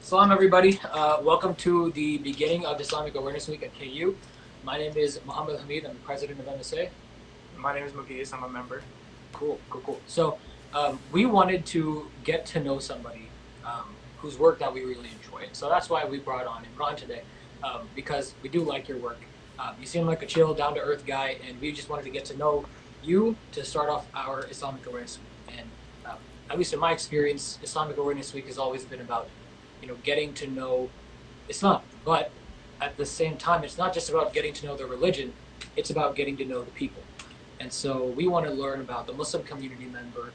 Salam, everybody. Welcome to the beginning of Islamic Awareness Week at KU. My name is Muhammad Hamid. I'm the president of MSA. My name is Mughis. I'm a member. Cool. So, we wanted to get to know somebody whose work that we really enjoy. So that's why we brought on Imran today, because we do like your work. You seem like a chill, down to earth guy, and we just wanted to get to know you to start off our Islamic Awareness Week. And at least in my experience, Islamic Awareness Week has always been about getting to know Islam. But at the same time, it's not just about getting to know the religion, it's about getting to know the people. And so we want to learn about the Muslim community member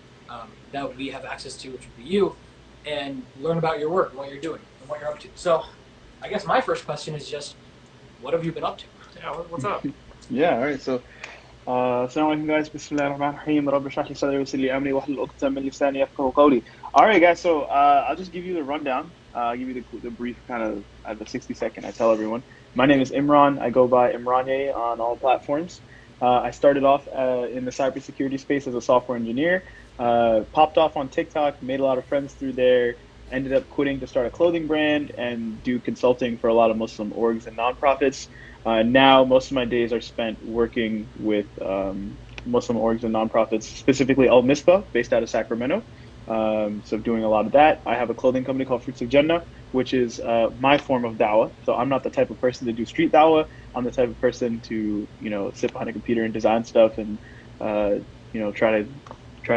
that we have access to, which would be you, and learn about your work, what you're doing, and what you're up to. So I guess my first question is just, what have you been up to? Yeah, what's up? Yeah, all right. So, Assalamu alaikum, guys. Bismillah ar-Rahman ar-Rahim. Rabbi shrah li sadri wa yassir li amri wahlul 'uqdatam min lisani yafqahu qawli. All right, guys. So, I'll just give you the rundown. Give you the brief kind of at the 60-second. I tell everyone. My name is Imran. I go by Imranye on all platforms. I started off in the cybersecurity space as a software engineer. Popped off on TikTok, made a lot of friends through there. Ended up quitting to start a clothing brand and do consulting for a lot of Muslim orgs and nonprofits. Now, most of my days are spent working with Muslim orgs and nonprofits, specifically Al Misbah, based out of Sacramento. So, doing a lot of that. I have a clothing company called Fruits of Jannah, which is my form of dawah. So, I'm not the type of person to do street dawah. I'm the type of person to, sit behind a computer and design stuff and, try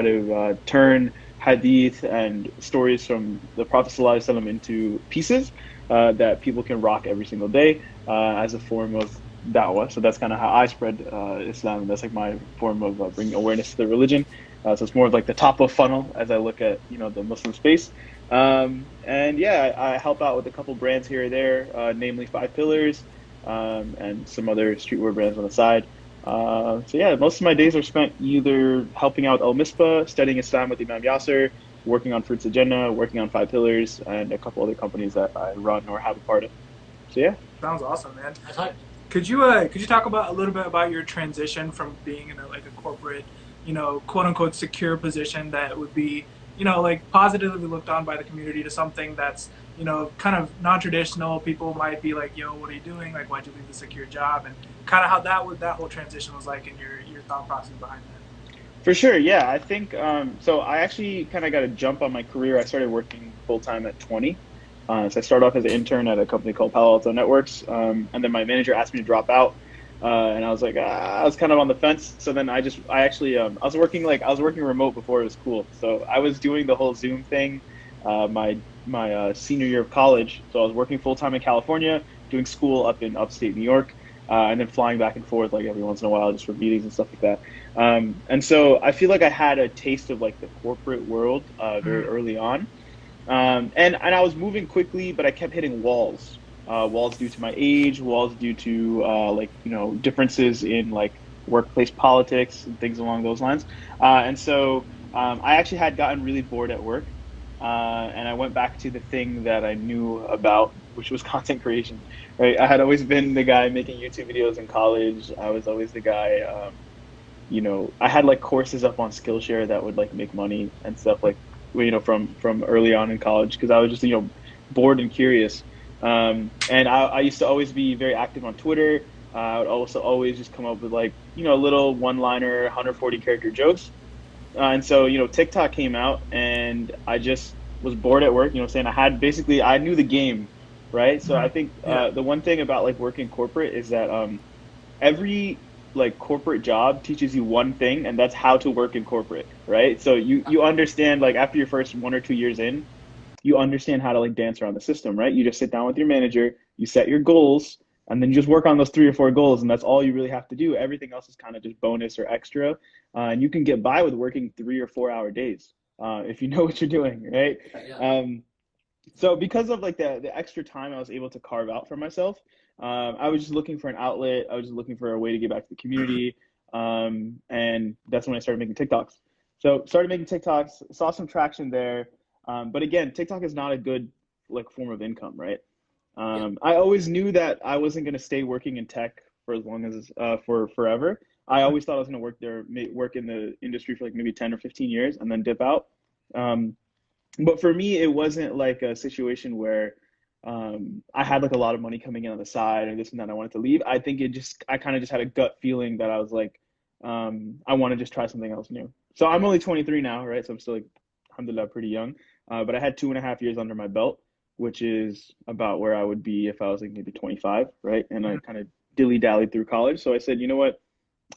to turn hadith and stories from the Prophet ﷺ into pieces that people can rock every single day as a form of da'wah. So that's kind of how I spread Islam. That's like my form of bringing awareness to the religion. So it's more of like the top of funnel as I look at the Muslim space. And yeah, I help out with a couple brands here or there, namely Five Pillars and some other streetwear brands on the side. So yeah, most of my days are spent either helping out Al Misbah, studying Islam with Imam Yasser, working on Fruits of Jannah, working on Five Pillars, and a couple other companies that I run or have a part of. So yeah. Sounds awesome, man. That's hype. Could you talk about a little bit about your transition from being in like a corporate, quote unquote secure position that would be, like positively looked on by the community to something that's, kind of non-traditional. People might be like, yo, what are you doing? Like, why'd you leave the secure job? And kind of how that whole transition was like, and your thought process behind that. For sure, yeah. I think so. I actually kind of got a jump on my career. I started working full time at 20. So I started off as an intern at a company called Palo Alto Networks, and then my manager asked me to drop out, and I was like, I was kind of on the fence. So then I was working remote before it was cool. So I was doing the whole Zoom thing, my senior year of college. So I was working full time in California, doing school up in upstate New York, and then flying back and forth like every once in a while just for meetings and stuff like that. And so I feel like I had a taste of like the corporate world very early on. And I was moving quickly, but I kept hitting walls. Walls due to my age, walls due to differences in like workplace politics and things along those lines. And so I actually had gotten really bored at work, and I went back to the thing that I knew about, which was content creation. Right, I had always been the guy making YouTube videos in college. I was always the guy. I had like courses up on Skillshare that would like make money and stuff like, from early on in college because I was just, bored and curious. And I used to always be very active on Twitter. I would also always just come up with like, little one-liner, 140 character jokes. And so, TikTok came out and I just was bored at work, saying I knew the game, right? So I think Yeah. the one thing about like working corporate is that every like corporate job teaches you one thing, and that's how to work in corporate, right? So you understand like after your first 1 or 2 years in, you understand how to like dance around the system, right? You just sit down with your manager, you set your goals, and then you just work on those 3 or 4 goals, and that's all you really have to do. Everything else is kind of just bonus or extra, and you can get by with working 3 or 4 hour days if you know what you're doing, right? Yeah. Um, so because of like the extra time I was able to carve out for myself, I was just looking for an outlet. I was just looking for a way to get back to the community, and that's when I started making TikToks. So started making TikToks, saw some traction there, but again, TikTok is not a good like form of income, right? Yeah. I always knew that I wasn't going to stay working in tech for as long as for forever. I always thought I was going to work in the industry for like maybe 10 or 15 years and then dip out. Um, But for me, it wasn't like a situation where I had like a lot of money coming in on the side or this and that. I wanted to leave. I think I kind of just had a gut feeling that I was like, I want to just try something else new. So I'm only 23 now, right? So I'm still like, alhamdulillah, pretty young. But I had 2.5 years under my belt, which is about where I would be if I was like maybe 25, right? And I kind of dilly dallied through college. So I said, you know what?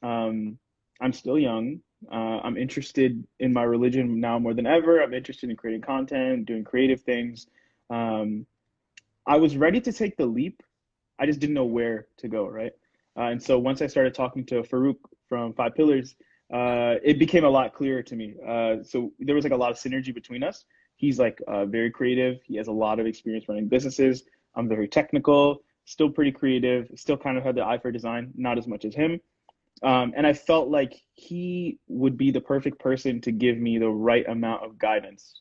Um, I'm still young. I'm interested in my religion now more than ever. I'm interested in creating content, doing creative things. Um, I was ready to take the leap. I just didn't know where to go, right? And so once I started talking to Farouk from Five Pillars, it became a lot clearer to me. So there was like a lot of synergy between us. He's like very creative. He has a lot of experience running businesses. I'm very technical, still pretty creative, still kind of had the eye for design, not as much as him. And I felt like he would be the perfect person to give me the right amount of guidance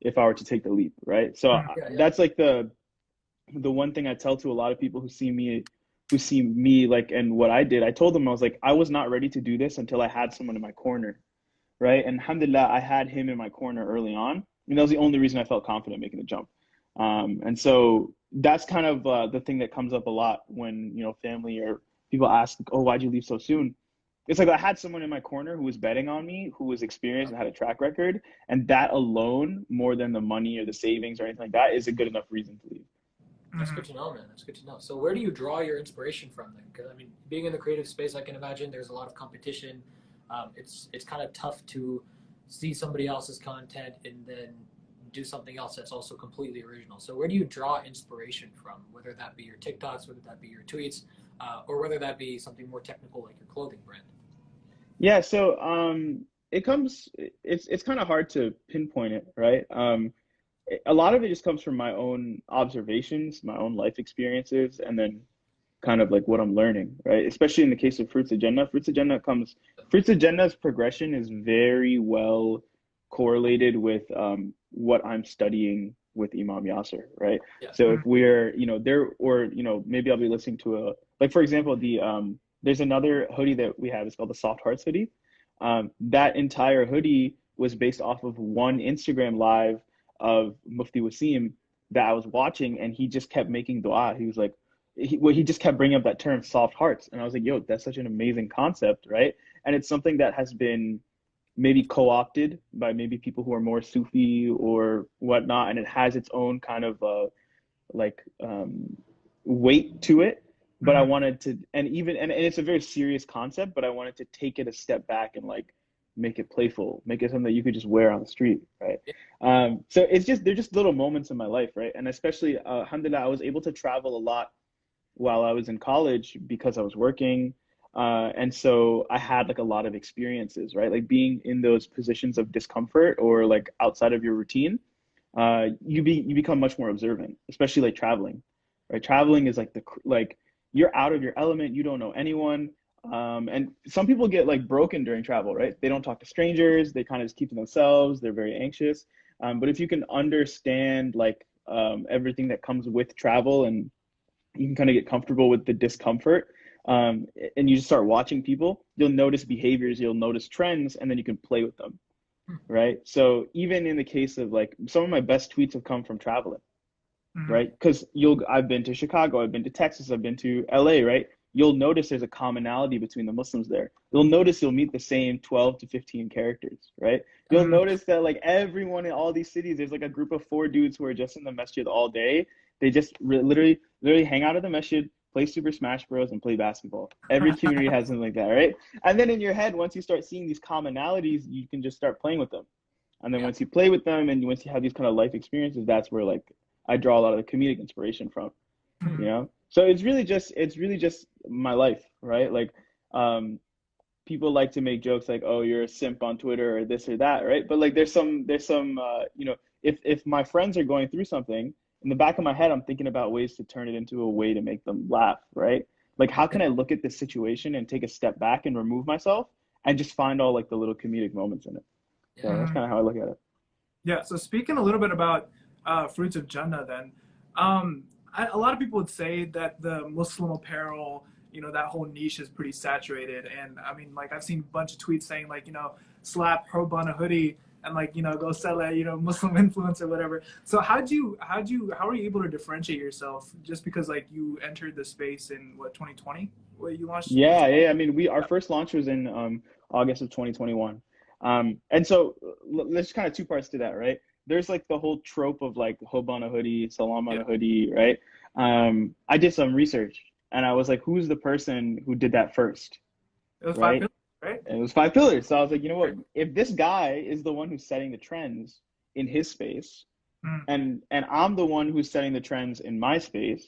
if I were to take the leap, right? So Yeah, yeah. that's like the one thing I tell to a lot of people who see me like and what I did. I told them I was like I was not ready to do this until I had someone in my corner, right? And alhamdulillah, I had him in my corner early on. And that was the only reason I felt confident making the jump. And so that's kind of the thing that comes up a lot when family or people ask, "Oh, why'd you leave so soon?" It's like I had someone in my corner who was betting on me, who was experienced and had a track record, and that alone, more than the money or the savings or anything like that, is a good enough reason to leave. That's good to know, man. That's good to know. So, where do you draw your inspiration from then? Because I mean, being in the creative space, I can imagine there's a lot of competition. It's kind of tough to see somebody else's content and then do something else that's also completely original. So, where do you draw inspiration from? Whether that be your TikToks, whether that be your tweets, or whether that be something more technical like your clothing brand. Yeah, so it's kind of hard to pinpoint it, right? A lot of it just comes from my own observations, my own life experiences, and then kind of like what I'm learning, right? Especially in the case of Fruits of Jannah. Fruits of Jannah's progression is very well correlated with what I'm studying with Imam Yasser, right? Yeah. So if we're, there, or, maybe I'll be listening to like, for example, there's another hoodie that we have. It's called the Soft Hearts hoodie. That entire hoodie was based off of one Instagram live of Mufti Wasim that I was watching, and he just kept making dua. He was like, he just kept bringing up that term soft hearts, and I was like, yo, that's such an amazing concept, right? And it's something that has been maybe co-opted by maybe people who are more Sufi or whatnot, and it has its own kind of like weight to it. But I wanted to, and it's a very serious concept, but I wanted to take it a step back and like make it playful, make it something that you could just wear on the street, right? So they're just little moments in my life, right? And especially, alhamdulillah, I was able to travel a lot while I was in college because I was working. And so I had like a lot of experiences, right? Like being in those positions of discomfort or like outside of your routine, you become much more observant, especially like traveling, right? Traveling is like like you're out of your element, you don't know anyone. And some people get like broken during travel, right? They don't talk to strangers, they kind of just keep to themselves, they're very anxious. But if you can understand like everything that comes with travel and you can kind of get comfortable with the discomfort, and you just start watching people, you'll notice behaviors, you'll notice trends, and then you can play with them, right? So even in the case of like some of my best tweets have come from traveling, right? Because I've been to Chicago, I've been to Texas, I've been to LA, right? You'll notice there's a commonality between the Muslims there. You'll notice you'll meet the same 12 to 15 characters, right? You'll notice that like everyone in all these cities, there's like a group of four dudes who are just in the masjid all day. They just literally hang out at the masjid, play Super Smash Bros, and play basketball. Every community has something like that, right? And then in your head, once you start seeing these commonalities, you can just start playing with them. And then Yeah. once you play with them and once you have these kind of life experiences, that's where like I draw a lot of the comedic inspiration from, you know? So it's really just my life, right? Like people like to make jokes like, "Oh, you're a simp on Twitter or this or that," right? But like there's some if my friends are going through something, in the back of my head I'm thinking about ways to turn it into a way to make them laugh, right? Like how can I look at this situation and take a step back and remove myself and just find all like the little comedic moments in it. So that's kind of how I look at it. Yeah, so speaking a little bit about Fruits of Jannah, then, a lot of people would say that the Muslim apparel, that whole niche is pretty saturated. And I mean, like, I've seen a bunch of tweets saying, like, slap Herb on a hoodie and like, go sell it, Muslim influence or whatever. So how are you able to differentiate yourself just because like you entered the space in what, 2020? What you launched? Yeah. I mean, our first launch was in August of 2021. And so there's kind of two parts to that, right? There's like the whole trope of like hub on a hoodie, salam on Yeah, a hoodie, right? I did some research and I was like, who's the person who did that first, it was five right? pillars, right? And it was five pillars. So I was like, you know what? Right. If this guy is the one who's setting the trends in his space, Mm, and I'm the one who's setting the trends in my space,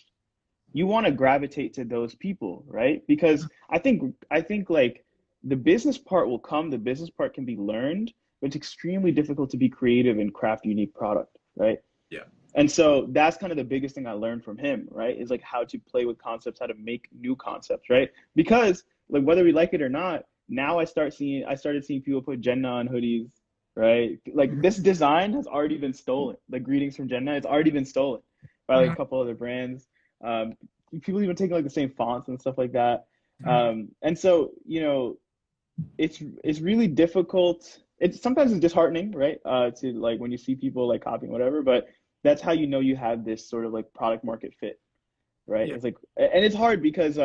you want to gravitate to those people, right? Because I think like the business part will come, the business part can be learned, but it's extremely difficult to be creative and craft a unique product, right? yeah. And so that's kind of the biggest thing I learned from him, right? Is like how to play with concepts, how to make new concepts, right? Because like whether we like it or not, now I started seeing people put Jannah on hoodies, right? Like Mhm. this design has already been stolen. Like greetings from Jannah, it's already been stolen by like a Mhm. couple other brands. Um, People even taking like the same fonts and stuff like that. Mhm. And so, it's really difficult. It's sometimes it's disheartening, right? To like when you see people like copying whatever, but that's how you know you have this sort of like product market fit, right? Yeah. It's like, and it's hard because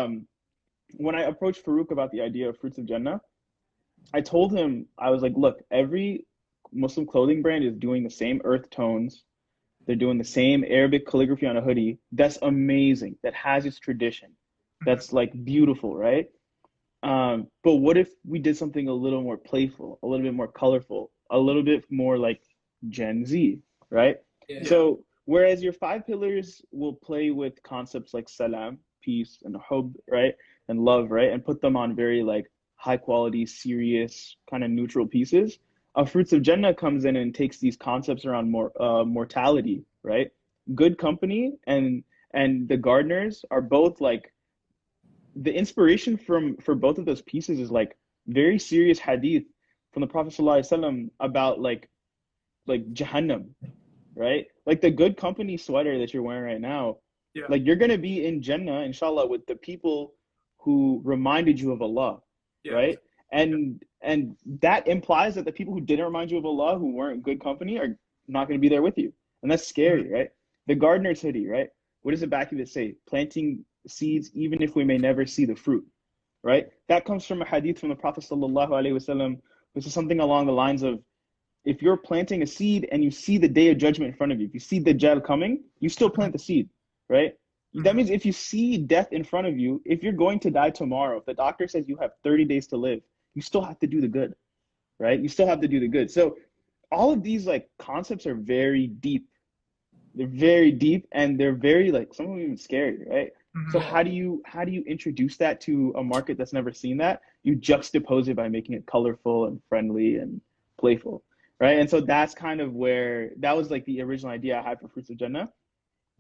when I approached Farouk about the idea of Fruits of Jannah, I told him, I was like, look, every Muslim clothing brand is doing the same earth tones. They're doing the same Arabic calligraphy on a hoodie. That's amazing. That has its tradition. Mhm. That's like beautiful, right? But what if we did something a little more playful, a little bit more colorful, a little bit more like Gen Z, right? Yeah. Yeah. So whereas your five pillars will play with concepts like salam, peace, and hub, right? And love, right? And put them on very like high quality, serious, kind of neutral pieces. Fruits of Jannah comes in and takes these concepts around mortality, right? Good Company and the Gardeners are both like the inspiration from for both of those pieces is like very serious hadith from the Prophet ﷺ about like Jahannam, right? Like the Good Company sweater that you're wearing right now, Yeah. like you're gonna be in Jannah, inshallah, with the people who reminded you of Allah, Yeah. right? Yeah. And that implies that the people who didn't remind you of Allah, who weren't good company, are not gonna be there with you. And that's Mhm. scary, right? The gardener's hoodie, right? What does the back of it say? Planting seeds even if we may never see the fruit, right? That comes from a hadith from the Prophet sallallahu alaihi wasallam, which is something along the lines of if you're planting a seed and you see the day of judgment in front of you, if you see the Dajjal coming, you still plant the seed, right? That Mhm. means if you see death in front of you, if you're going to die tomorrow, if the doctor says you have 30 days to live, you still have to do the good, right? You still have to do the good. So all of these like concepts are very deep. They're very deep and they're very like some of them even scary, right? So Mhm. Yeah. how do you introduce that to a market that's never seen that? You juxtapose it by making it colorful and friendly and playful, right? And so that's kind of where that was like the original idea I had for Fruits of Jannah.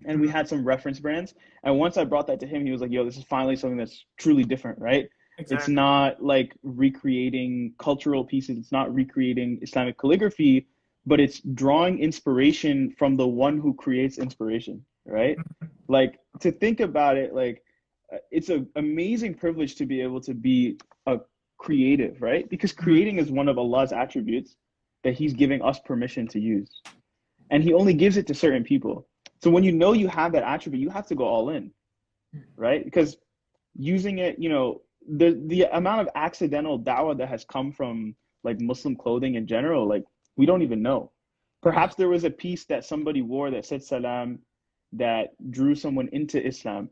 And we Mhm. had some reference brands. And once I brought that to him, he was like, yo, this is finally something that's truly different, right? It's Exactly. not like recreating cultural pieces, it's not recreating Islamic calligraphy, but it's drawing inspiration from the one who creates inspiration, right? Mhm. Like to think about it, like it's an amazing privilege to be able to be a creative, right? Because Mhm. creating is one of Allah's attributes that He's giving us permission to use. And He only gives it to certain people. So when you know you have that attribute, you have to go all in, right? Because using it, the amount of accidental dawah that has come from like Muslim clothing in general, like we don't even know. Mhm. Perhaps there was a piece that somebody wore that said salam that drew someone into Islam,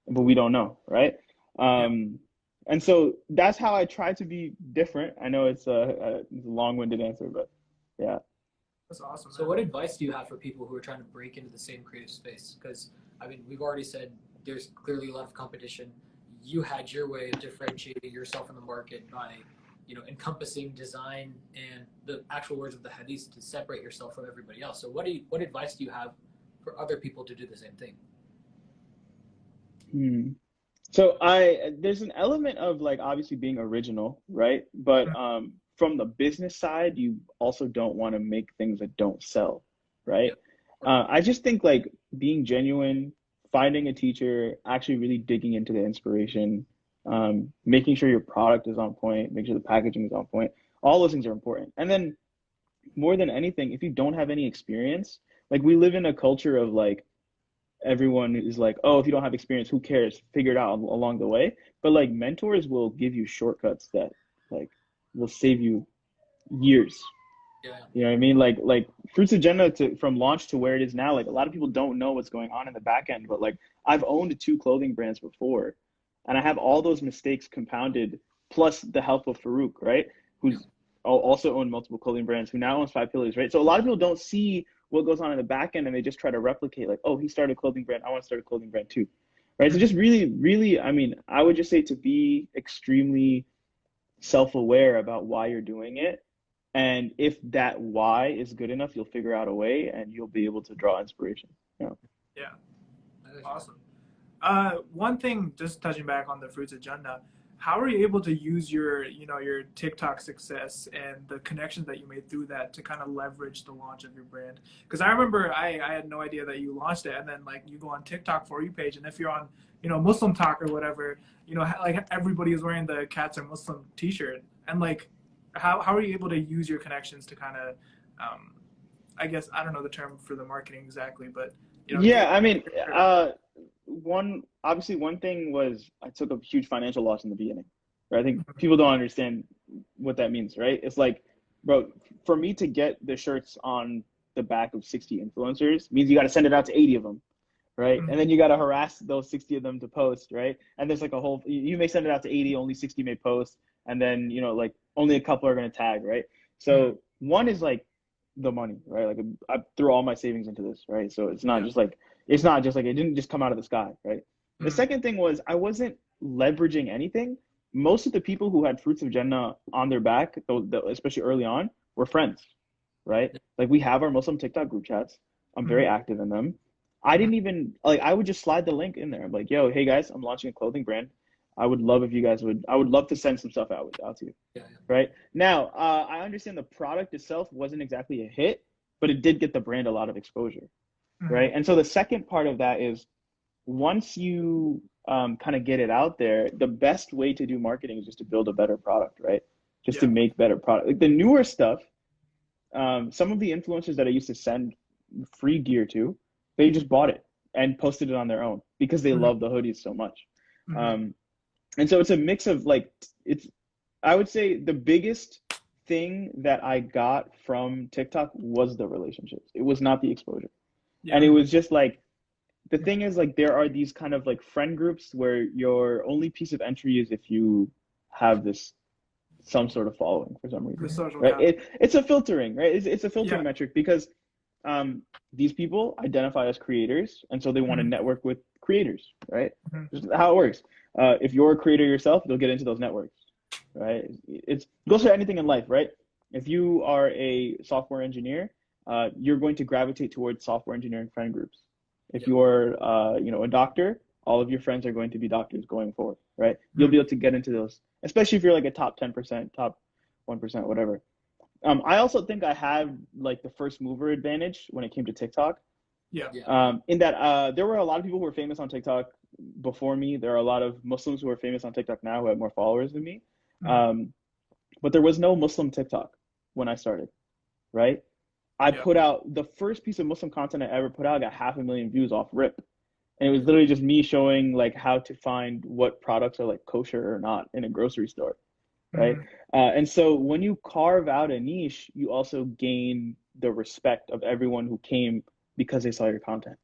but we don't know, right? Yeah. Um, and so that's how I try to be different. I know it's a long-winded answer, but yeah. That's awesome, So, man. what advice do you have for people who are trying to break into the same creative space? Because, I mean, we've already said there's clearly a lot of competition. You had your way of differentiating yourself in the market by, encompassing design and the actual words of the hadith to separate yourself from everybody else. So, what advice do you have for other people to do the same thing? Hmm. So I there's an element of like obviously being original, right? But Mhm. from the business side, you also don't want to make things that don't sell, right? Yep. Right. I just think like being genuine, finding a teacher, actually really digging into the inspiration, making sure your product is on point, make sure the packaging is on point. All those things are important. And then more than anything, if you don't have any experience, like we live in a culture of like everyone is like, oh, if you don't have experience, who cares? Figure it out along the way. But like mentors will give you shortcuts that like will save you years. Yeah. You know what I mean? Like Fruits Agenda to from launch to where it is now, like a lot of people don't know what's going on in the back end, but like I've owned two clothing brands before and I have all those mistakes compounded plus the help of Farouk, right? Yeah. Who's also owned multiple clothing brands, who now owns Five Pillars, right? So a lot of people don't see what goes on in the back end and they just try to replicate like, oh, he started a clothing brand, I want to start a clothing brand too. Right. So Mhm. just really, really, I mean, I would just say to be extremely self-aware about why you're doing it. And if that why is good enough, you'll figure out a way and you'll be able to draw inspiration. You know? Yeah, awesome. One thing, just touching back on the Fruits Agenda, how are you able to use your, your TikTok success and the connections that you made through that to kind of leverage the launch of your brand? Because I remember I had no idea that you launched it, and then like you go on TikTok For You page, and if you're on, Muslim Talk or whatever, like everybody is wearing the Cats Are Muslim T-shirt, and like, how are you able to use your connections to kind of, I guess I don't know the term for the marketing exactly, but Yeah, get I mean, your out there? one thing was I took a huge financial loss in the beginning. Right? I think people don't understand what that means, right? It's like, bro, for me to get the shirts on the back of 60 influencers means you got to send it out to 80 of them, right? And then you got to harass those 60 of them to post, right? And there's like a whole, you may send it out to 80, only 60 may post, and then, like only a couple are going to tag, right? So one is like the money, right? Like I threw all my savings into this, right? So Yeah. it's not just like it didn't just come out of the sky, right? The Mhm. second thing was I wasn't leveraging anything. Most of the people who had Fruits of Jannah on their back, especially early on, were friends, right? Like we have our Muslim TikTok group chats. I'm very Mhm. active in them. I didn't even like I would just slide the link in there. I'm like, yo, hey guys, I'm launching a clothing brand. I would love if you guys would I would love to send some stuff out to you. Yeah. Right now, I understand the product itself wasn't exactly a hit, but it did get the brand a lot of exposure, Mhm. right? And so the second part of that is once you kind of get it out there, the best way to do marketing is just to build a better product, right? Just to Yeah. make better product. Like the newer stuff, some of the influencers that I used to send free gear to, they just bought it and posted it on their own because they Mhm. love the hoodies so much. Mhm. Um, and so it's a mix of like it's I would say the biggest thing that I got from TikTok was the relationships. It was not the exposure. And Yeah. it was just like the thing is like there are these kind of like friend groups where your only piece of entry is if you have this some sort of following for some The reason, social right? capital. It's a filtering, right? It's a filtering Yeah. metric because um, these people identify as creators, and so they want to Mhm. network with creators, right? Mhm. This is how it works. If you're a creator yourself, you'll get into those networks, right? It goes for anything in life, right? If you are a software engineer, you're going to gravitate towards software engineering friend groups. If Yeah. you're, a doctor, all of your friends are going to be doctors going forward, right? You'll Mhm. be able to get into those, especially if you're like a top 10%, top 1%, whatever. I also think I had like the first mover advantage when it came to TikTok. Yeah. Yeah. In that there were a lot of people who were famous on TikTok before me. There are a lot of Muslims who are famous on TikTok now who have more followers than me. Mhm. Um, but there was no Muslim TikTok when I started, right? I Yeah. put out the first piece of Muslim content I ever put out got 500,000 views off rip. And it was literally just me showing like how to find what products are like kosher or not in a grocery store, right? Mhm. And so when you carve out a niche, you also gain the respect of everyone who came because they saw your content,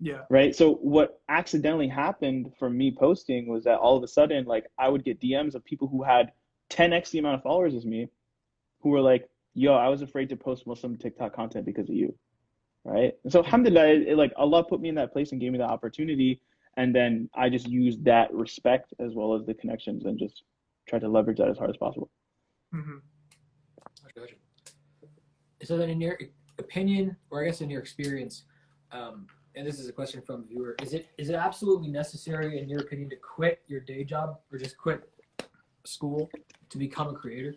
Yeah. right? So what accidentally happened from me posting was that all of a sudden, like I would get DMs of people who had 10x the amount of followers as me, who were like, "Yo, I was afraid to post Muslim TikTok content because of you." Right? And so alhamdulillah, like Allah put me in that place and gave me the opportunity. And then I just used that respect as well as the connections and just tried to leverage that as hard as possible. Mhm. Gotcha. So then, in your opinion, or I guess in your experience, and this is a question from a viewer, is it absolutely necessary, in your opinion, to quit your day job or just quit school to become a creator?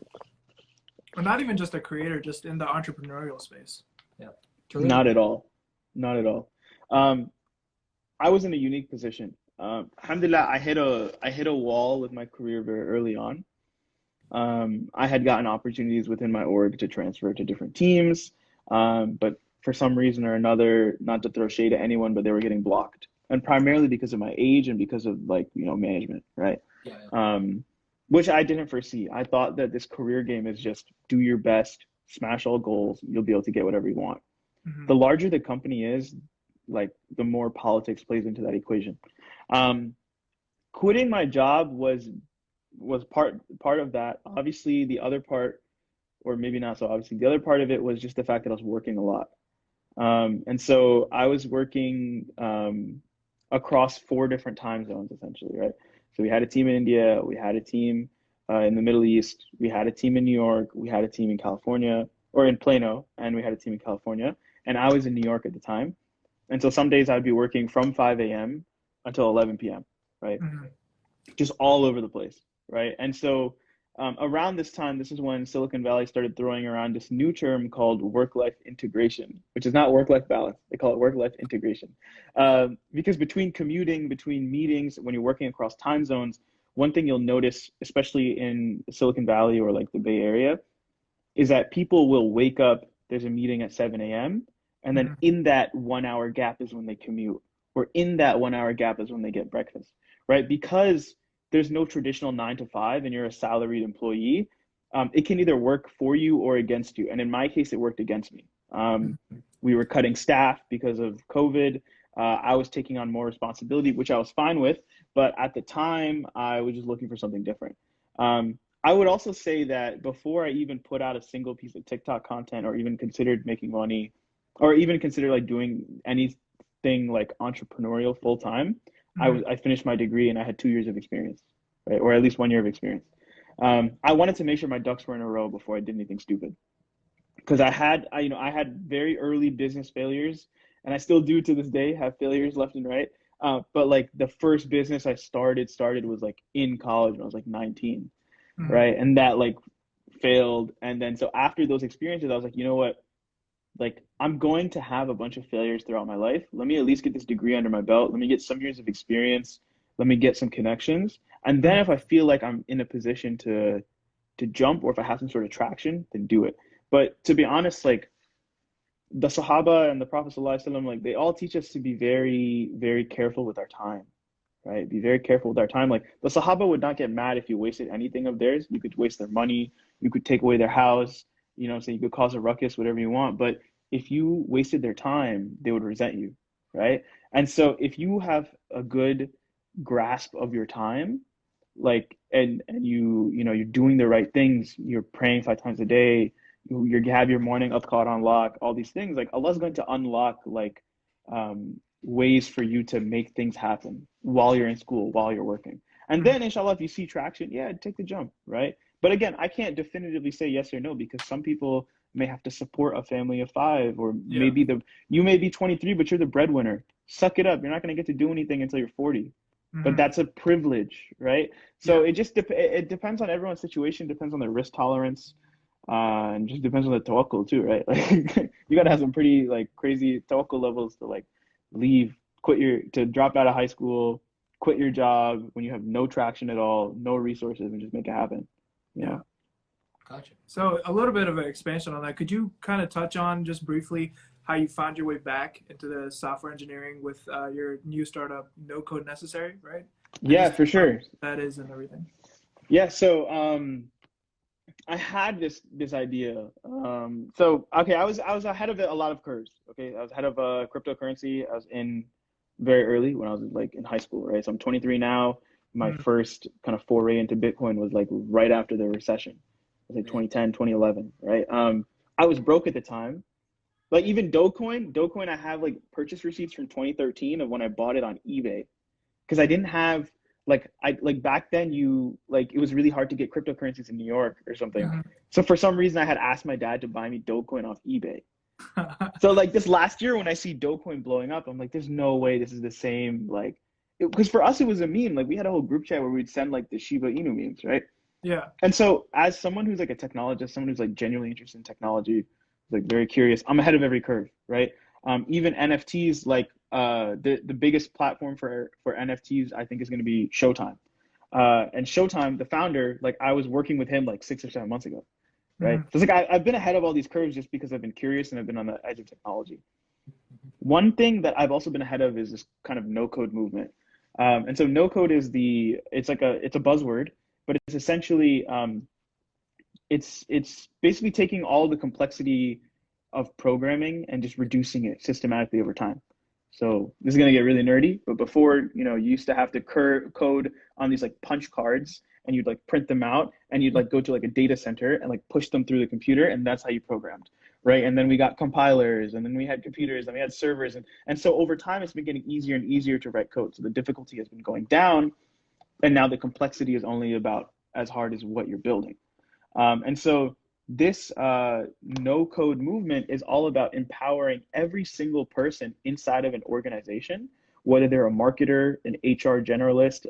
Or not even just a creator, just in the entrepreneurial space. Yeah, to really Not make. at all. Not at all. Um, I was in a unique position. Alhamdulillah, I hit a wall with my career very early on. I had gotten opportunities within my org to transfer to different teams, but for some reason or another, not to throw shade at anyone, but they were getting blocked, and primarily because of my age and because of like, management, right? Yeah, yeah. Which I didn't foresee. I thought that this career game is just do your best, smash all goals, you'll be able to get whatever you want. Hmm. The larger the company is, like the more politics plays into that equation. Um, Quitting my job was part of that. Obviously, the other part, or maybe not so obviously, the other part of it was just the fact that I was working a lot. And so I was working across four different time zones essentially, right? So we had a team in India, we had a team in the Middle East, we had a team in New York, we had a team in California or in Plano, and we had a team in California. And I was in New York at the time. And so some days I'd be working from 5 a.m. until 11 p.m., right? Hmm. Just all over the place, right? And so around this time, this is when Silicon Valley started throwing around this new term called work-life integration, which is not work-life balance. They call it work-life integration. Because between commuting, between meetings, when you're working across time zones, one thing you'll notice, especially in Silicon Valley or like the Bay Area, is that people will wake up, there's a meeting at 7 a.m., and then Hmm. in that 1 hour gap is when they commute, or in that 1 hour gap is when they get breakfast, right? Because there's no traditional 9 to 5 and you're a salaried employee, it can either work for you or against you. And in my case, it worked against me. We were cutting staff because of COVID. I was taking on more responsibility, which I was fine with. But at the time, I was just looking for something different. I would also say that before I even put out a single piece of TikTok content or even considered making money or even considered like doing anything like entrepreneurial full time, Hmm. I finished my degree and I had 2 years of experience, right? Or at least 1 year of experience. I wanted to make sure my ducks were in a row before I did anything stupid because I had very early business failures, and I still do to this day have failures left and right. But like the first business I started was like in college when I was like 19, Hmm. right? And that like failed, and then so after those experiences, I was like, you know what? Like I'm going to have a bunch of failures throughout my life. Let me at least get this degree under my belt. Let me get some years of experience. Let me get some connections. And then if I feel like I'm in a position to jump or if I have some sort of traction, then do it. But to be honest, like the Sahaba and the Prophet ﷺ, like they all teach us to be very, very careful with our time, right? Be very careful with our time. Like the Sahaba would not get mad if you wasted anything of theirs. You could waste their money, you could take away their house, so you could cause a ruckus, whatever you want. But if you wasted their time, they would resent you, right? And so if you have a good grasp of your time, like and you're doing the right things, you're praying 5 times a day, you have your morning upcall on lock, all these things, like Allah's going to unlock like ways for you to make things happen while you're in school, while you're working. And then inshallah, if you see traction, yeah, take the jump, right? But again, I can't definitively say yes or no because some people may have to support a family of five, or Yeah. maybe you may be 23, but you're the breadwinner. Suck it up. You're not going to get to do anything until you're 40. But Hmm. that's a privilege, right? So Yeah. it depends on everyone's situation, depends on their risk tolerance, and just depends on the tawakkul too, right? Like you gotta have some pretty like crazy tawakkul levels to like leave, to drop out of high school, quit your job when you have no traction at all, no resources, and just make it happen. You Yeah. know? Gotcha. So a little bit of an expansion on that. Could you kind of touch on just briefly how you found your way back into the software engineering with your new startup, No Code Necessary, right? And Yeah, just for what sure. that is and everything. Yeah, so I had this idea. So okay, I was ahead of it a lot of curves. Okay, I was ahead of cryptocurrency. I was in very early when I was like in high school, right? So I'm 23 now. My Mm. first kind of foray into Bitcoin was like right after the recession. It was like Yeah. 2010, 2011, right? I was broke at the time. Like even Dogecoin, I have like purchase receipts from 2013 of when I bought it on eBay because I didn't have I like back then you like it was really hard to get cryptocurrencies in New York or something. Yeah. Mhm. So for some reason I had asked my dad to buy me Dogecoin off eBay. So like this last year when I see Dogecoin blowing up, I'm like, there's no way this is the same. Like, because for us it was a meme. Like we had a whole group chat where we'd send like the Shiba Inu memes, right? Yeah. And so as someone who's like a technologist, someone who's like genuinely interested in technology, like very curious, I'm ahead of every curve, right? Even NFTs, like the biggest platform for NFTs, I think is going to be Showtime. And Showtime, the founder, like I was working with him like 6 or 7 months ago, right? Mhm. So it's like I've been ahead of all these curves just because I've been curious and I've been on the edge of technology. One thing that I've also been ahead of is this kind of no code movement. And so no code is it's a buzzword, but it's essentially it's basically taking all the complexity of programming and just reducing it systematically over time. So this is going to get really nerdy, but before, you used to have to code on these like punch cards and you'd like print them out and you'd like go to like a data center and like push them through the computer and that's how you programmed, right? And then we got compilers and then we had computers and we had servers and so over time it's been getting easier and easier to write code. So the difficulty has been going down and now the complexity is only about as hard as what you're building. And so this no code movement is all about empowering every single person inside of an organization, whether they're a marketer, an HR generalist,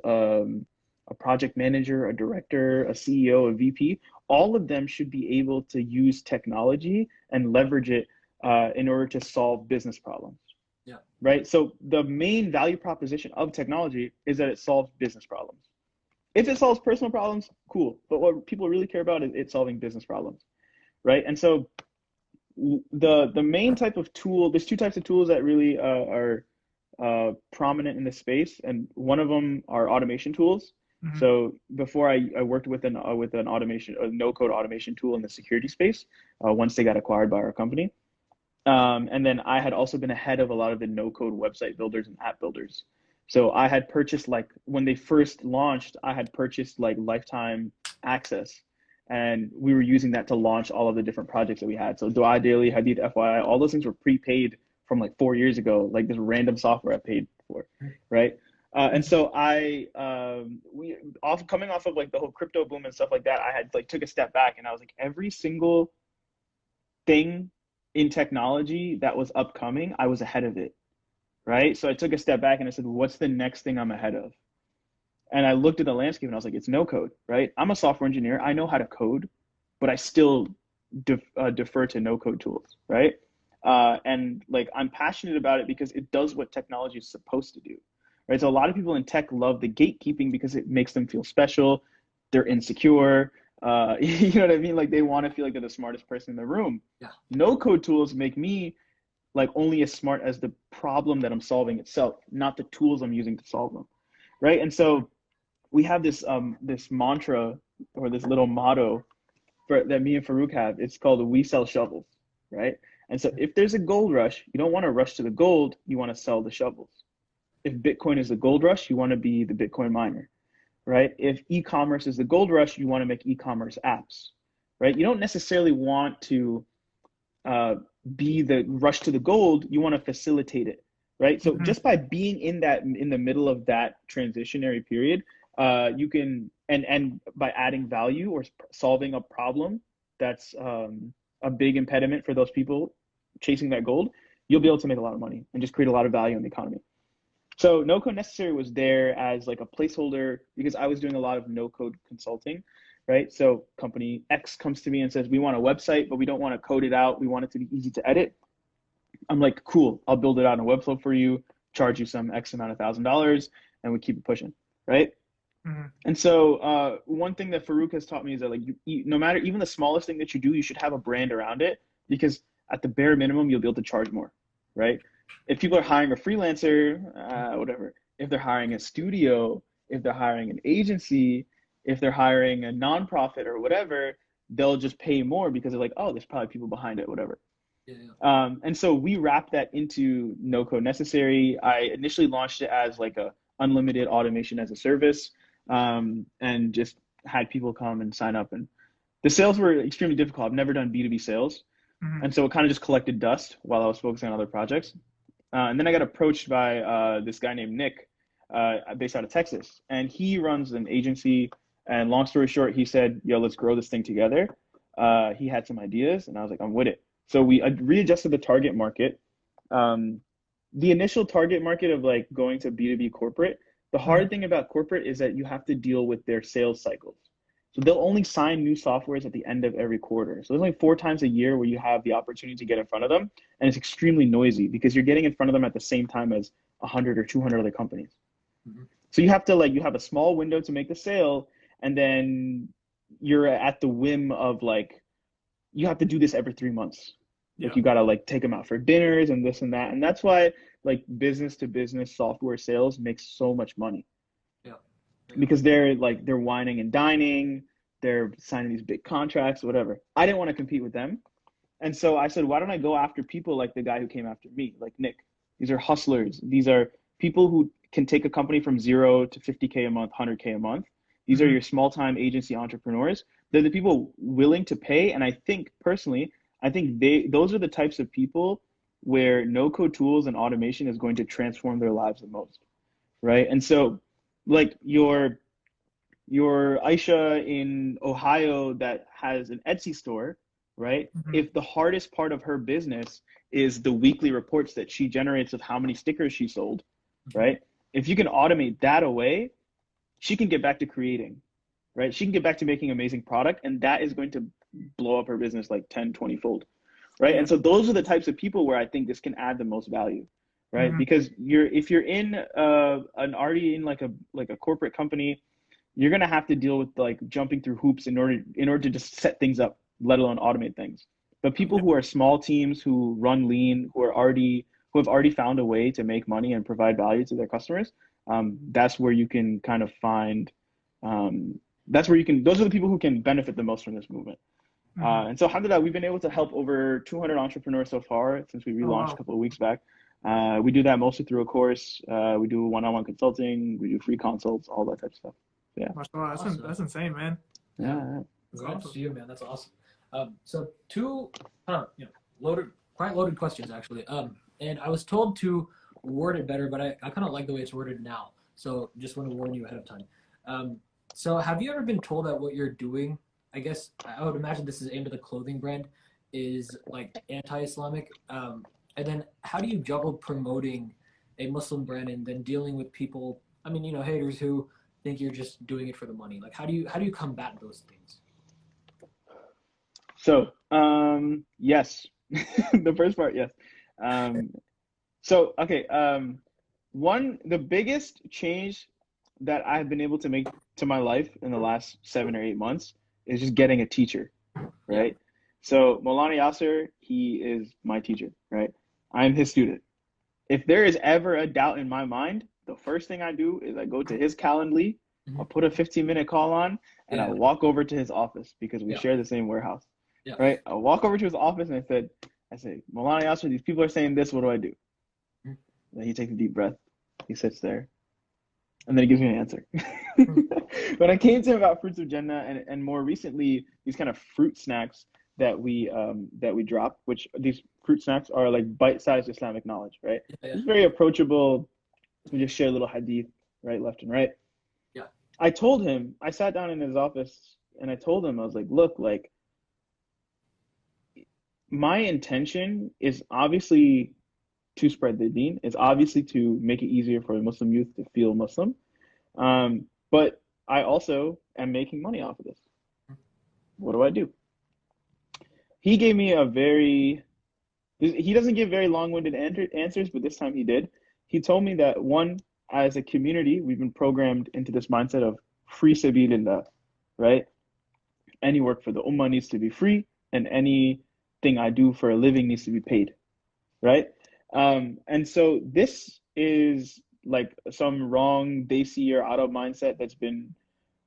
a project manager, a director, a CEO, a VP. All of them should be able to use technology and leverage it in order to solve business problems. Yeah. Right. So the main value proposition of technology is that it solves business problems. If it solves personal problems, cool. But what people really care about is it solving business problems, right? And so the main type of tool, there's two types of tools that really are prominent in this space, and one of them are automation tools. Mhm. So before I worked with an automation, a no code automation tool in the security space. Once they got acquired by our company, and then I had also been ahead of a lot of the no code website builders and app builders. So I had purchased like when they first launched, I had purchased like lifetime access. And we were using that to launch all of the different projects that we had. So Dua Daily, Hadith FYI, all those things were prepaid from like 4 years ago, like this random software I paid for, right? And so we coming off of like the whole crypto boom and stuff like that, I had like took a step back and I was like, every single thing in technology that was upcoming, I was ahead of it, right? So I took a step back and I said, what's the next thing I'm ahead of? And I looked at the landscape and I was like, it's no code, right? I'm a software engineer. I know how to code, but I still defer to no code tools, right? And like I'm passionate about it because it does what technology is supposed to do, right? So a lot of people in tech love the gatekeeping because it makes them feel special. They're insecure. You know what I mean? Like they want to feel like they're the smartest person in the room. Yeah. No code tools make me like only as smart as the problem that I'm solving itself, not the tools I'm using to solve them, right? And so we have this this mantra or this little motto that me and Farouk have. It's called "We sell shovels," right? And so if there's a gold rush, you don't want to rush to the gold. You want to sell the shovels. If Bitcoin is the gold rush, you want to be the Bitcoin miner, right? If e-commerce is the gold rush, you want to make e-commerce apps, right? You don't necessarily want to be the rush to the gold. You want to facilitate it, right? So Mhm. just by being in the middle of that transitionary period, you can and by adding value or solving a problem that's a big impediment for those people chasing that gold, you'll be able to make a lot of money and just create a lot of value in the economy. So no code necessary was there as like a placeholder because I was doing a lot of no code consulting, right? So company X comes to me and says, we want a website, but we don't want to code it out. We want it to be easy to edit. I'm like, cool, I'll build it out in a webflow for you, charge you some X amount of $1,000, and we keep it pushing, right? Mhm. And so one thing that Farouk has taught me is that like no matter even the smallest thing that you do, you should have a brand around it because at the bare minimum, you'll be able to charge more, right? If people are hiring a freelancer, whatever, if they're hiring a studio, if they're hiring an agency, if they're hiring a nonprofit or whatever, they'll just pay more because they're like, oh, there's probably people behind it, whatever. Yeah. And so we wrapped that into no code necessary. I initially launched it as like a unlimited automation as a service, and just had people come and sign up. And the sales were extremely difficult. I've never done B2B sales. Mhm. And so it kind of just collected dust while I was focusing on other projects. And then I got approached by this guy named Nick, based out of Texas. And he runs an agency. And long story short, he said, yo, let's grow this thing together. He had some ideas, and I was like, I'm with it. So we readjusted the target market. The initial target market of like going to B2B corporate, the hard thing about corporate is that you have to deal with their sales cycles. So they'll only sign new softwares at the end of every quarter. So there's only 4 times a year where you have the opportunity to get in front of them. And it's extremely noisy because you're getting in front of them at the same time as 100 or 200 other companies. Mhm. So you have to like you have a small window to make the sale, and then you're at the whim of like you have to do this every 3 months. Like Yeah. you gotta like take them out for dinners and this and that. And that's why like business to business software sales makes so much money Yeah. Yeah. because they're whining and dining, they're signing these big contracts, whatever. I didn't want to compete with them. And so I said, why don't I go after people like the guy who came after me, like Nick? These are hustlers. These are people who can take a company from 0 to 50K a month, 100K a month. These are Hmm. your small time agency entrepreneurs. They're the people willing to pay. And I think personally, I think those are the types of people where no code tools and automation is going to transform their lives the most. Right. And so like your Aisha in Ohio that has an Etsy store, right? Hmm. If the hardest part of her business is the weekly reports that she generates of how many stickers she sold, Mhm. right? If you can automate that away, she can get back to creating, right? She can get back to making amazing product, and that is going to blow up her business like 10, 20 fold, right? Yeah. And so those are the types of people where I think this can add the most value, right? Hmm. Because if you're in an already in like a corporate company, you're gonna have to deal with like jumping through hoops in order to just set things up, let alone automate things. But people Yeah. who are small teams who run lean, who have already found a way to make money and provide value to their customers, that's where you can kind of find that's where you can those are the people who can benefit the most from this movement. Hmm. And so alhamdulillah, we've been able to help over 200 entrepreneurs so far since we Oh relaunched a wow. couple of weeks back. We do that mostly through a course. We do one-on-one consulting. We do free consults, all that type of stuff. Yeah. Mashallah, Awesome. that's insane, man. Yeah. Yeah. That's Congrats awesome. to you, man. That's awesome. So two, loaded, quite loaded questions actually. And I was told to word it better, but I kind of like the way it's worded now. So just want to warn you ahead of time. Um, so have you ever been told that what you're doing, I guess I would imagine this is aimed at the clothing brand, is like anti-Islamic? And then how do you juggle promoting a Muslim brand and then dealing with people, I mean, haters who think you're just doing it for the money? Like how do you combat those things? So, yes, the first part, yes. Um, so, okay, the biggest change that I've been able to make to my life in the last 7 or 8 months is just getting a teacher, Yeah. right? So, Maulana Yasser, he is my teacher, right? I'm his student. If there is ever a doubt in my mind, the first thing I do is I go to his Calendly, Mhm. I'll put a 15-minute call on, and I Yeah. walk over to his office because we Yeah. share the same warehouse, Yeah. right? I walk over to his office and I say, Maulana Yasser, these people are saying this, what do I do? Mhm. Then he takes a deep breath, he sits there, and then he gives me an answer. Mhm. When I came to him about fruits of Jannah and more recently these kind of fruit snacks that we drop, which these fruit snacks are like bite-sized Islamic knowledge, right? Yeah. Yeah. It's very approachable. We just share a little hadith, right, left and right. Yeah. I told him, I sat down in his office and I told him, I was like, look, like my intention is obviously to spread the deen, is obviously to make it easier for Muslim youth to feel Muslim. But I also am making money off of this. What do I do? He gave me he doesn't give very long-winded answers, but this time he did. He told me that one, as a community, we've been programmed into this mindset of free sabilillah, right? Any work for the ummah needs to be free, and anything I do for a living needs to be paid, right? And so this is like some wrong desi or Arab mindset that's been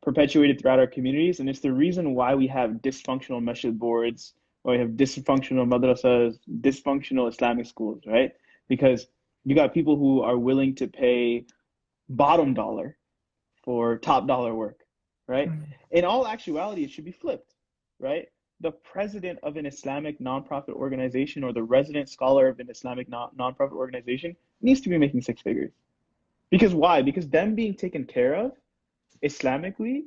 perpetuated throughout our communities, and it's the reason why we have dysfunctional masjid boards, why we have dysfunctional madrasas, dysfunctional Islamic schools, right? Because you got people who are willing to pay bottom dollar for top dollar work, right? Hmm. In all actuality, it should be flipped, right? The president of an Islamic nonprofit organization or the resident scholar of an Islamic nonprofit organization needs to be making six figures. Because why? Because them being taken care of Islamically,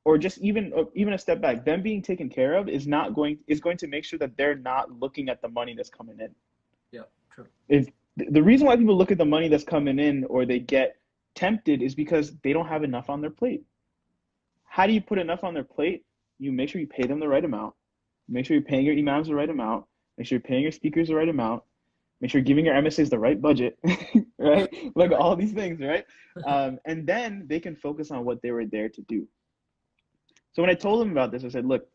or just even a step back, them being taken care of is going to make sure that they're not looking at the money that's coming in. Yeah. True. If the reason why people look at the money that's coming in or they get tempted is because they don't have enough on their plate. How do you put enough on their plate? You make sure you pay them the right amount. Make sure you're paying your imams the right amount. Make sure you're paying your speakers the right amount. Make sure you're giving your MSAs the right budget, right? Like all these things, right? And then they can focus on what they were there to do. So when I told them about this, I said, look,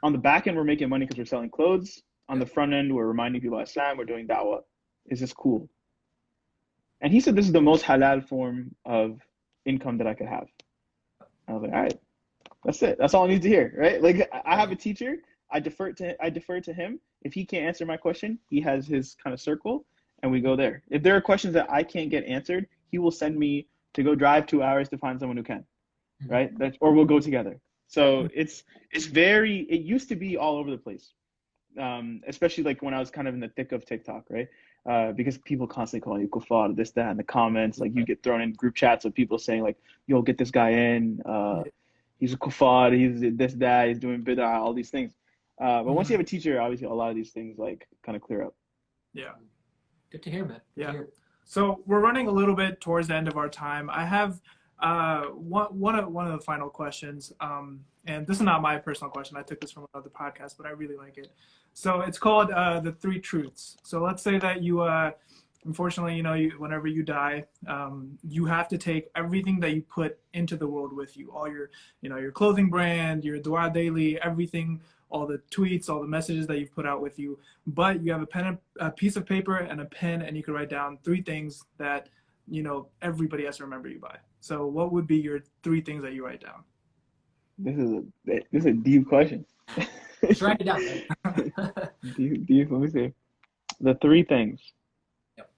on the back end, we're making money because we're selling clothes. On the front end, we're reminding people about Islam, we're doing da'wah. Is this cool? And he said, this is the most halal form of income that I could have. I was like, all right, that's it. That's all I need to hear, right? Like I have a teacher. I defer to him. If he can't answer my question, he has his kind of circle, and we go there. If there are questions that I can't get answered, he will send me to go drive 2 hours to find someone who can, right? Or we'll go together. So it used to be all over the place, especially like when I was kind of in the thick of TikTok, right? Because people constantly calling you kuffar, this, that, in the comments. Like you get thrown in group chats of people saying like, yo, get this guy in. He's a kuffar, he's this, that, he's doing bid'ah, all these things. But once you have a teacher, obviously a lot of these things like kind of clear up. Yeah. Good to hear, man. Good to hear. So we're running a little bit towards the end of our time. I have one of the final questions, and this is not my personal question. I took this from another podcast, but I really like it. So it's called the Three Truths. So let's say that you, unfortunately, whenever you die, you have to take everything that you put into the world with you, all your, your clothing brand, your dua daily, everything, all the tweets, all the messages that you've put out with you. But you have a piece of paper and a pen, and you can write down 3 things that everybody has to remember you by. So what would be your 3 things that you write down? This is a deep question. Just write it down. Deep. Let me see. The 3 things. Yep.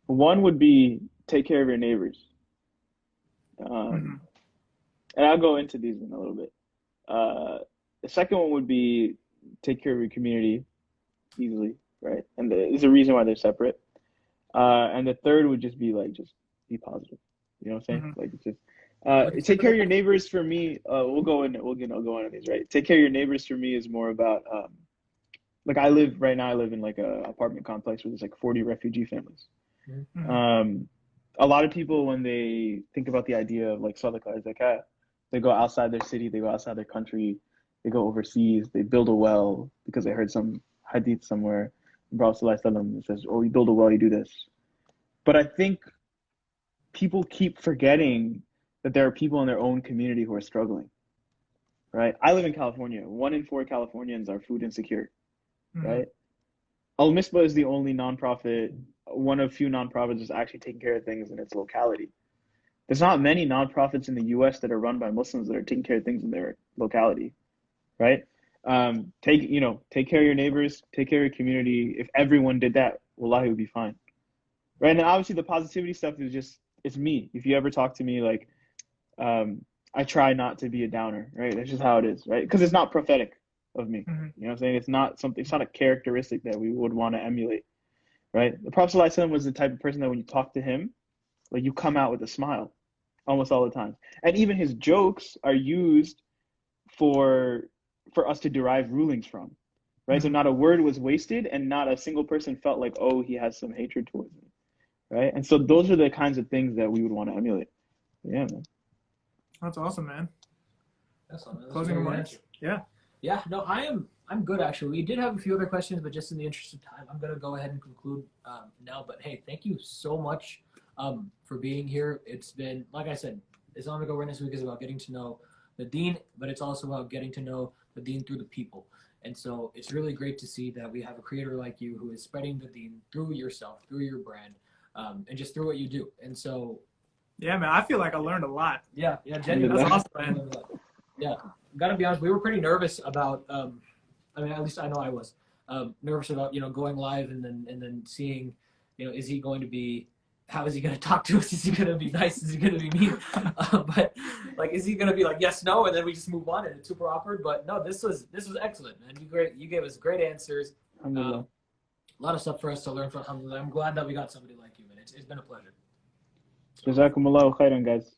One would be take care of your neighbors. And I'll go into these in a little bit. The second one would be take care of your community easily, right? And there's a reason why they're separate. And the third would just be like, just be positive. You know what I'm saying? Like just take care of your neighbors for me. We'll go on these, right? Take care of your neighbors for me is more about like I live in like a apartment complex where there's like 40 refugee families. A lot of people when they think about the idea of like sadaqah, zakat, they go outside their city, they go outside their country, they go overseas, they build a well because they heard some hadith somewhere. Prophet ﷺ says, oh, you build a well, you do this. But I think people keep forgetting that there are people in their own community who are struggling, right? I live in California. 1 in 4 Californians are food insecure, right? Al-Misbah is the only nonprofit, one of few nonprofits that's actually taking care of things in its locality. There's not many nonprofits in the US that are run by Muslims that are taking care of things in their locality, right? Take care of your neighbors, take care of your community. If everyone did that, wallahi, it would be fine, right? And obviously the positivity stuff is just, it's me. If you ever talk to me, like, I try not to be a downer, right? That's just how it is, right? Because it's not prophetic of me. You know what I'm saying? It's not a characteristic that we would want to emulate, right? The Prophet ﷺ was the type of person that when you talk to him, like you come out with a smile almost all the time. And even his jokes are used for us to derive rulings from, right? So not a word was wasted and not a single person felt like, oh, he has some hatred towards me, right? And so those are the kinds of things that we would want to emulate. Yeah, man. That's awesome, man. Excellent. That's Closing remarks? Yeah, no, I'm good actually. We did have a few other questions, but just in the interest of time, I'm gonna go ahead and conclude now. But hey, thank you so much for being here. It's been, like I said, Islamic Awareness Week is about getting to know the Deen, but it's also about getting to know the Deen through the people. And so it's really great to see that we have a creator like you who is spreading the Deen through yourself, through your brand, and just through what you do. And so, yeah, man, I feel like I learned a lot. Yeah, genuinely. That's awesome, man. Yeah, gotta be honest, we were pretty nervous about. I mean, at least I know I was nervous about going live and then seeing, is he going to be. How is he going to talk to us? Is he going to be nice? Is he going to be mean? But like, is he going to be like yes, no, and then we just move on and it's super awkward? But no, this was excellent, man. You gave us great answers. A lot of stuff for us to learn from. I'm glad that we got somebody like you, man. It's been a pleasure. Jazakumullahu khairan, guys.